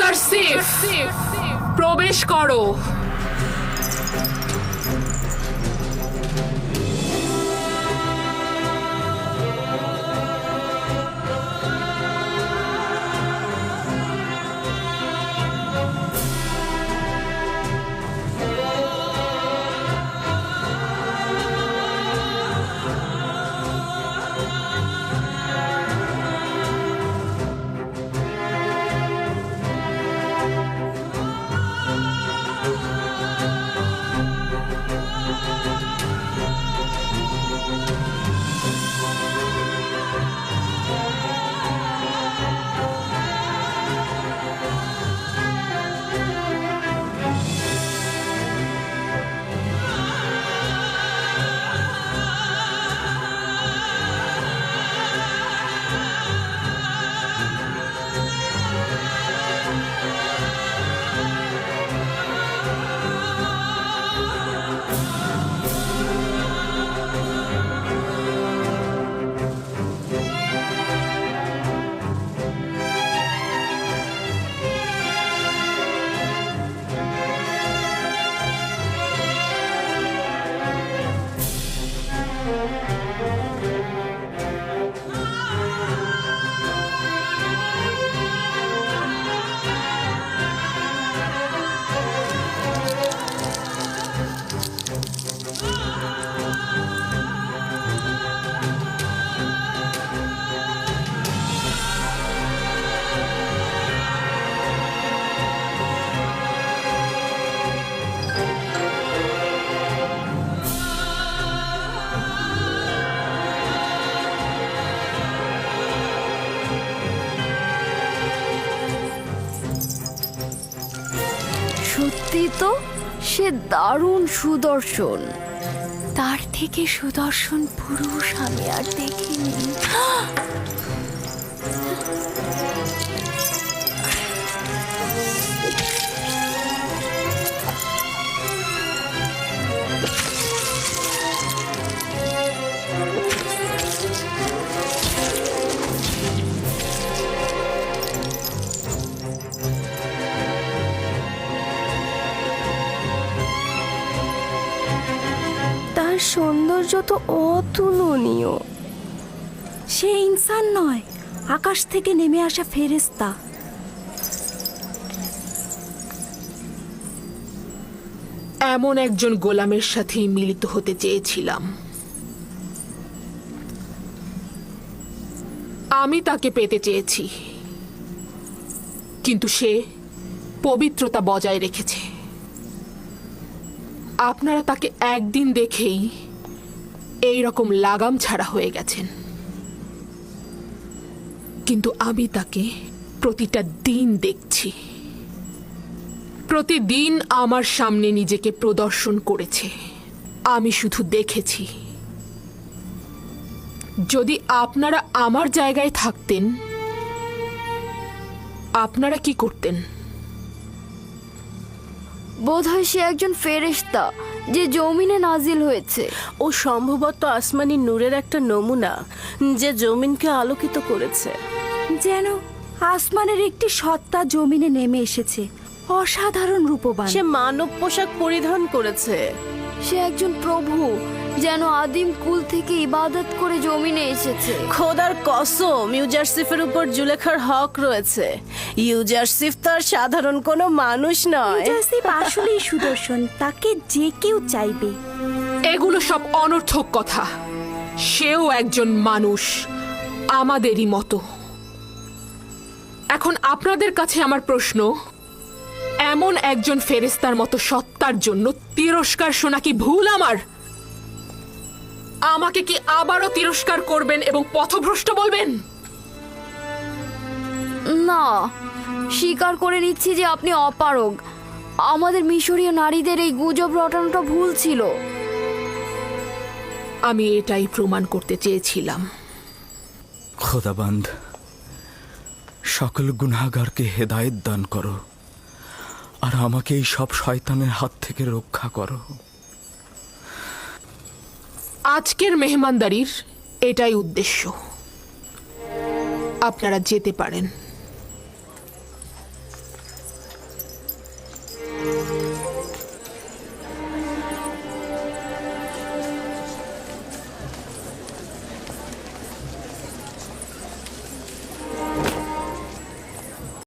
ইউজারশিপ, প্রবেশ করো। সত্যি তো, সে দারুণ সুদর্শন। তার থেকে সুদর্শন পুরুষ আমি আর দেখিনি। সৌন্দর্য তো অতুলনীয়। সে ইনসান নয়, আকাশ থেকে নেমে আসা ফেরেশতা। এমন একজন গোলামের সাথেই মিলিত হতে চেয়েছিলাম। আমি তাকে পেতে চেয়েছি, কিন্তু সে পবিত্রতা বজায় রেখেছে। আপনারা তাকে একদিন দেখেই এই রকম লাগাম ছাড়া হয়ে গেছেন, কিন্তু আমি তাকে প্রতিটা দিন দেখছি। প্রতিদিন আমার সামনে নিজেকে প্রদর্শন করেছে, আমি শুধু দেখেছি। যদি আপনারা আমার জায়গায় থাকতেন, আপনারা কি করতেন? বোধহয় সে একজন ফেরেশতা যে জমিনে নাজিল হয়েছে। ও সম্ভবত আসমানি নূরের একটা নমুনা যে জমিনকে আলোকিত করেছে। যেন আসমানের একটি সত্তা জমিনে নেমে এসেছে, অসাধারণ রূপবান। সে মানব পোশাক পরিধান করেছে। সে একজন প্রভু, যেন আদিম কুল থেকে ইবাদত করে জমিনে এসেছে। খোদার কসম, ইউজারশিফের উপর জুলেখার হক রয়েছে। ইউজারশিফ তার সাধারণ কোনো মানুষ নয়। ইউজারশিফ আসলেই সুদর্শন, তাকে যে কেউ চাইবে। এগুলো সব অনর্থক কথা। সেও একজন মানুষ, আমাদেরই মতো। এখন আপনাদের কাছে আমার প্রশ্ন, এমন একজন ফেরেশতার মতো সত্তার জন্য তিরস্কার শোনা কি ভুল আমার? আমাকে কি আবারও তিরস্কার করবেন এবং পথভ্রষ্ট বলবেন? না, স্বীকার করে নিচ্ছি যে আপনি অপারগ। আমাদের মিশরীয় নারীদের এই গুজব রটানোটা ভুল ছিল। আমি এটাই প্রমাণ করতে চেয়েছিলাম। খোদাবান্দ, সকল গুনাহগারকে হেদায়েত দান করো, আর আমাকে এই সব শয়তানের হাত থেকে রক্ষা করো। আজকের মেহমানদারির এটাই উদ্দেশ্য। আপনারা যেতে পারেন।